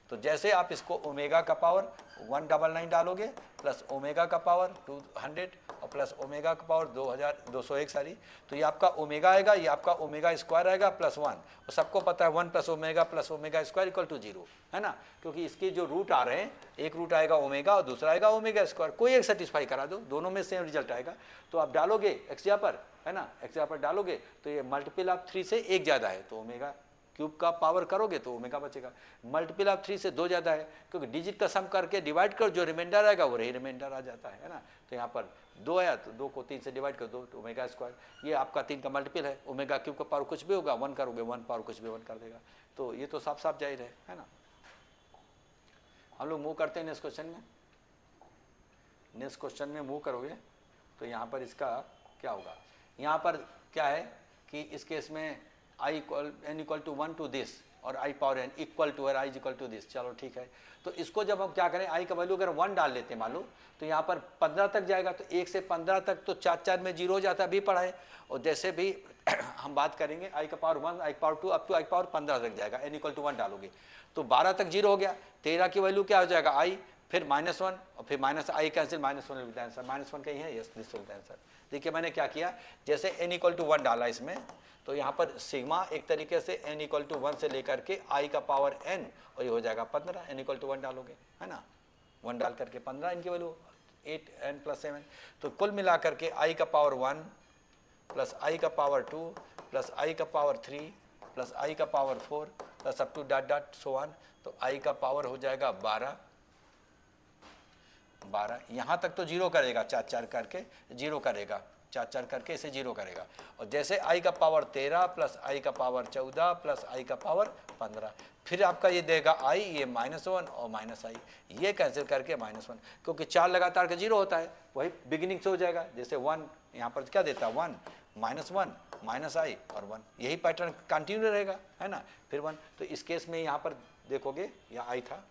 तो जैसे आप इसको ओमेगा का पावर 199 डालोगे प्लस ओमेगा का पावर 200 और प्लस ओमेगा का पावर 2201 सारी, तो ये आपका ओमेगा आएगा, ये आपका ओमेगा स्क्वायर आएगा प्लस 1, और सबको पता है 1 plus omega square equal to 0, है ना, क्योंकि इसके जो रूट आ रहे हैं, एक रूट आएगा ओमेगा और दूसरा आएगा ओमेगा स्क्वायर, कोई एक सेटिस्फाई करा दो, दोनों में सेम रिजल्ट आएगा। तो आप डालोगे एक्स यहाँ पर, है ना, एक्स यहाँ पर डालोगे तो ये मल्टीपल ऑफ 3 से 1 ज़्यादा है, तो ओमेगा क्यूब का पावर करोगे तो ओमेगा बचेगा। मल्टीपल ऑफ 3 से 2 ज़्यादा है, क्योंकि डिजिट का सम करके डिवाइड कर, जो रिमाइंडर आएगा वो रही रिमाइंडर आ जाता है ना। तो यहाँ पर 2 आया तो 2 को 3 से डिवाइड कर दो, तो ओमेगा स्क्वायर, ये आपका 3 का मल्टीपल है। ओमेगा क्यूब का पावर कुछ भी होगा, 1 करोगे 1 पावर कुछ भी 1 कर देगा, तो ये तो साफ साफ जाहिर है ना। हम लोग मूव करते हैं नेक्स्ट क्वेश्चन में। नेक्स्ट क्वेश्चन में मूव करोगे तो यहाँ पर इसका क्या होगा, यहाँ पर क्या है कि इस केस में i equal n equal to 1 to this और i power n equal to और i इक्वल टू दिस, चलो ठीक है। तो इसको जब हम क्या करें, i का वैल्यू अगर 1 डाल लेते हैं मान लो, तो यहाँ पर 15 तक जाएगा, तो 1 से 15 तक तो 4 में 0 हो जाता है, अभी पढ़ा है। और जैसे भी हम बात करेंगे i का power 1, i power 2 up to i power 15 तक जाएगा, n इक्वल टू 1 डालोगे तो 12 तक 0 हो गया, 13 की वैल्यू क्या हो जाएगा i, फिर -1 और फिर minus I cancel, -1 will be answer, -1 कहीं है, yes this will B answer. देखिए मैंने क्या किया, जैसे n इक्वल टू 1 डाला इसमें, तो यहाँ पर सिग्मा एक तरीके से n इक्वल टू 1 से लेकर के i का पावर n, और ये हो जाएगा 15, n इक्वल टू 1 डालोगे, है ना, 1 डाल करके 15, इनकी वैल्यू 8n प्लस 7, तो कुल मिला करके i का पावर 1 प्लस i का पावर 2 प्लस i का पावर 3 प्लस i का power 4 plus up to dot dot so on, तो i का पावर हो जाएगा 12, यहाँ तक तो 0 करेगा, 4 करके 0 करेगा, 4 करके इसे 0 करेगा। और जैसे i का पावर 13 प्लस i का पावर 14 प्लस i का पावर 15, फिर आपका ये देगा i, ये -1 और -i, ये कैंसिल करके -1, क्योंकि 4 लगातार का 0 होता है, वही बिगिनिंग से हो जाएगा। जैसे 1 यहाँ पर क्या देता है, 1 -1 -i और 1, यही पैटर्न कंटिन्यू रहेगा, है ना, फिर 1। तो इस केस में यहाँ पर देखोगे, यहाँ i था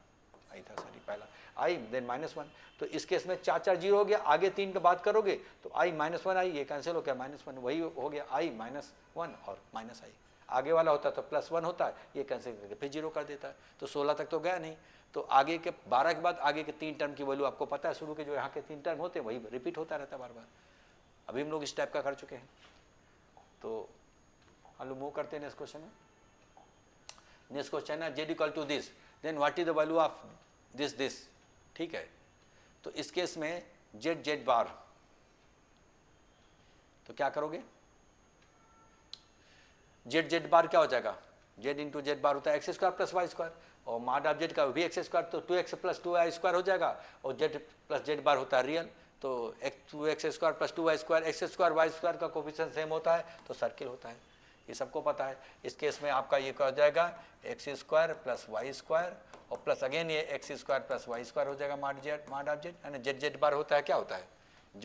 सॉरी पहला i देन -1, तो इस केस में 4 0 हो गया, आगे 3 का बात करोगे तो i -1 i, ये कैंसिल हो गया, -1 वही हो गया i -1 और -i, आगे वाला होता तो +1 होता है, ये कैंसिल करके फिर 0 कर देता है, तो 16 तक तो गया नहीं। तो आगे के 12 के बाद आगे के 3 टर्म की वैल्यू आपको पता है, शुरू के जो यहाँ के 3 टर्म होते हैं वही रिपीट होता रहता है बार बार, अभी हम लोग इस टाइप का कर चुके हैं। तो हम लोग मूव करते हैं नेक्स्ट क्वेश्चन में। नेक्स्ट क्वेश्चन है z equal to this, then what is the value of this, ठीक है। तो इस केस में z बार, तो क्या करोगे, z बार क्या हो जाएगा, z इंटू जेड बार होता है x square plus y square, और मॉड ऑफ z का भी x स्क्वायर, तो 2x प्लस 2y स्क्वायर हो जाएगा, और z प्लस जेड बार होता है रियल, तो 2x square plus 2y square, x square y square का कोफिशिएंट सेम होता है तो सर्किल होता है, ये सबको पता है। इस केस में आपका ये क्या हो जाएगा, x square plus y square और प्लस अगेन ये x square plus y square हो जाएगा मॉड ऑफ जेड, है ना, जेड बार होता है, क्या होता है,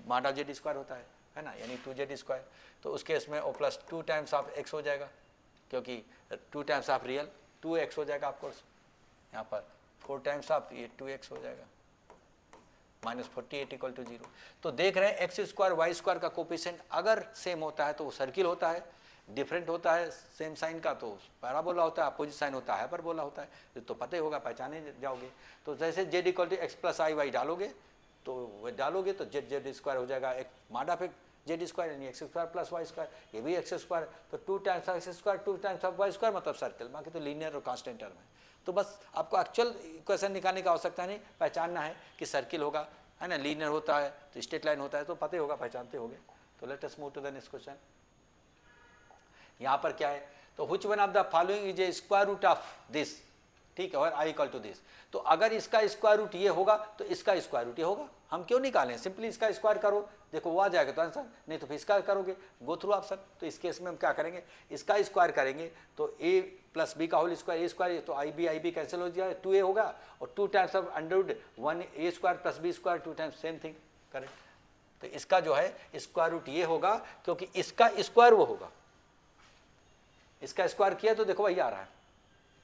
मॉड ऑफ जेड स्क्वायर होता है ना, यानी 2z स्क्वायर। तो उस केस में और प्लस 2 टाइम्स ऑफ एक्स हो जाएगा, क्योंकि 2 टाइम्स ऑफ रियल 2x हो जाएगा ऑफकोर्स, यहाँ पर 4 टाइम्स ऑफ ये 2x हो जाएगा, -48 इक्वल टू 0। तो देख रहे हैं एक्स स्क्वायर वाई स्क्वायर का कोफिशिएंट अगर सेम होता है तो वो सर्किल होता है, डिफरेंट होता है सेम साइन का तो पैराबोला होता है, अपोजिट साइन होता है हाइपरबोला होता है, ये तो पता ही होगा, पहचाने जाओगे। तो जैसे z equal to x plus i y डालोगे तो वह डालोगे तो जेड स्क्वायर हो जाएगा, एक मॉड ऑफ जेड स्क्वायर यानी x square plus y square, ये भी एक्स स्क्वायर, तो 2 times of x square 2 times of y square मतलब सर्कल, बाकी तो लीनियर और कांस्टेंट टर्म है। तो बस आपको एक्चुअल इक्वेशन निकालने की आवश्यकता नहीं, पहचानना है कि सर्किल होगा, है ना, लीनियर होता है तो स्ट्रेट लाइन होता है, तो पता ही होगा, पहचानते होगे। तो let us move to the next question. यहाँ पर क्या है, तो which one of the following is a square root of this, ठीक है, और i इक्वल टू दिस। तो अगर इसका स्क्वायर रूट ये होगा तो इसका स्क्वायर रूट ये होगा, हम क्यों निकालें, सिंपली इसका स्क्वायर करो, देखो वो आ जाएगा तो आंसर, नहीं तो फिर इसका करोगे, गो थ्रू ऑप्शन। तो इस केस में हम क्या करेंगे, इसका स्क्वायर करेंगे तो a प्लस बी का होल स्क्वायर, ए स्क्वायर, तो आई बी कैंसिल हो जाएगा, 2a होगा, और 2 times of under root 1 a square plus B square 2 times same thing, correct. तो इसका जो है स्क्वायर रूट ये होगा, क्योंकि इसका स्क्वायर वो होगा, इसका स्क्वायर किया तो देखो वही आ रहा है,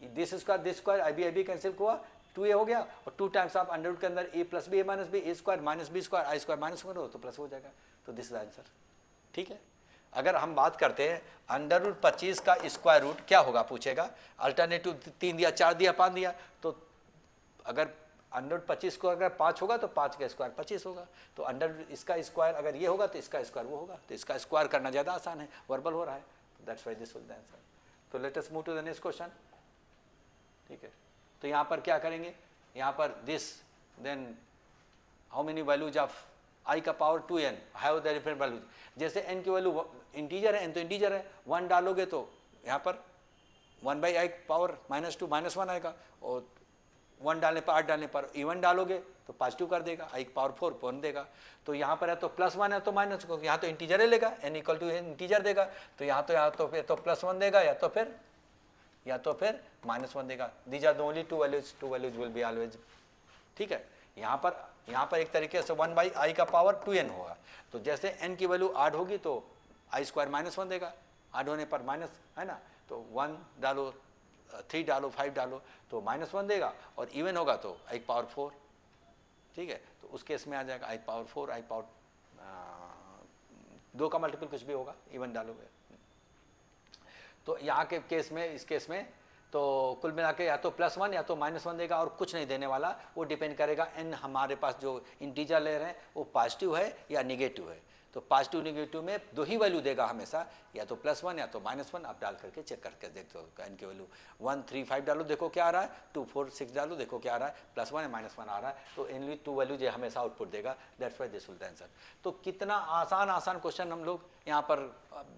this square i b cancel हुआ, 2a हो गया, और 2 टाइम्स ऑफ अंडरवुड के अंदर a plus B, a square minus b square, i square minus 1 हो तो प्लस हो जाएगा, तो दिस इज आंसर, ठीक है। अगर हम बात करते हैं अंडरवुड 25 का स्क्वायर रूट क्या होगा पूछेगा, अल्टरनेटिव 3 दिया 4 दिया 5 दिया, तो अगर अंडर 25 को अगर 5 होगा तो 5 का स्क्वायर 25 होगा, तो अंडर इसका स्क्वायर अगर ये होगा तो इसका स्क्वायर वो होगा, तो इसका स्क्वायर करना ज़्यादा आसान है, वर्बल हो रहा है, that's why this will the answer. तो let us move to the next question. ठीक है, तो यहाँ पर क्या करेंगे, यहाँ पर this then how many values of i का power 2n have the different values. जैसे n की वैल्यू इंटीजर है, n तो इंटीजर है, 1 डालोगे तो यहाँ पर 1/i पावर -2 -1 आएगा, और 1 डालने पर 8 डालने पर इवन डालोगे तो पॉजिटिव कर देगा, i पावर 4 1 देगा। तो यहाँ पर है तो +1 है तो माइनस, यहाँ तो इंटीजर लेगा, n इक्वल टू इंटीजर देगा, तो यहाँ तो फिर तो +1 देगा या तो फिर -1 देगा। These are the only two values will be always. ठीक है, यहाँ पर एक तरीके से 1/i का पावर 2n होगा, तो जैसे n की वैल्यू 8 होगी तो i स्क्वायर -1 देगा, 8 होने पर माइनस है ना, तो 1 डालो 3 डालो 5 डालो तो -1 देगा, और इवन होगा तो i पावर 4। ठीक है, तो उस केस में आ जाएगा i पावर 4, i पावर 2 का मल्टीपल कुछ भी होगा, इवन डालोगे। तो यहाँ के केस में, इस केस में तो कुल मिला के या तो +1 या तो -1 देगा, और कुछ नहीं देने वाला, वो डिपेंड करेगा n हमारे पास जो इंटीजर ले रहे हैं वो पॉजिटिव है या निगेटिव है। तो पॉजिटिव निगेटिव में 2 ही वैल्यू देगा हमेशा, या तो +1 या तो -1। आप डाल करके चेक करके देखते हो n की वैल्यू 1 3 5 डालो देखो क्या आ रहा है, 2 4 6 डालो देखो क्या आ रहा है, +1 या -1 आ रहा है, तो इनली 2 वैल्यूज हमेशा आउटपुट देगा, that's why this will the answer. तो कितना आसान क्वेश्चन हम लोग यहाँ पर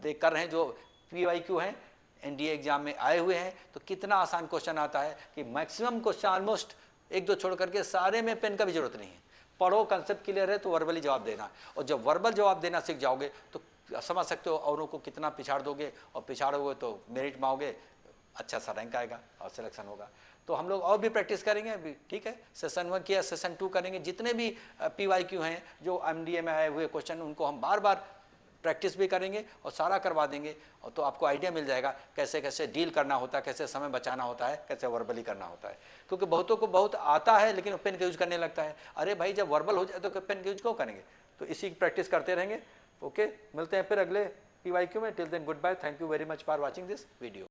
देख कर रहे हैं, जो PYQ हैं एनडीए एग्जाम में आए हुए हैं, तो कितना आसान क्वेश्चन आता है कि मैक्सिमम क्वेश्चन ऑलमोस्ट 1-2 छोड़ करके सारे में पेन का भी जरूरत नहीं है। पढ़ो, कंसेप्ट क्लियर है तो वर्बली जवाब देना, और जब वर्बल जवाब देना सीख जाओगे तो समझ सकते हो औरों को कितना पिछाड़ दोगे, और पिछाड़ोगे तो मेरिट में आओगे, अच्छा सा रैंक आएगा और सिलेक्शन होगा। तो हम लोग और भी प्रैक्टिस करेंगे अभी। ठीक है, सेशन 1 किया, सेशन 2 करेंगे, जितने भी PYQ हैं जो MDA में आए हुए क्वेश्चन उनको हम बार बार प्रैक्टिस भी करेंगे और सारा करवा देंगे, और तो आपको आइडिया मिल जाएगा कैसे कैसे डील करना होता है, कैसे समय बचाना होता है, कैसे वर्बली करना होता है। क्योंकि बहुतों को बहुत आता है लेकिन पेन का यूज करने लगता है, अरे भाई जब वर्बल हो जाए तो पेन का यूज क्यों करेंगे। तो इसी की प्रैक्टिस करते रहेंगे। ओके, मिलते हैं फिर अगले PYQ में। Till then good bye, thank you very much for watching this video.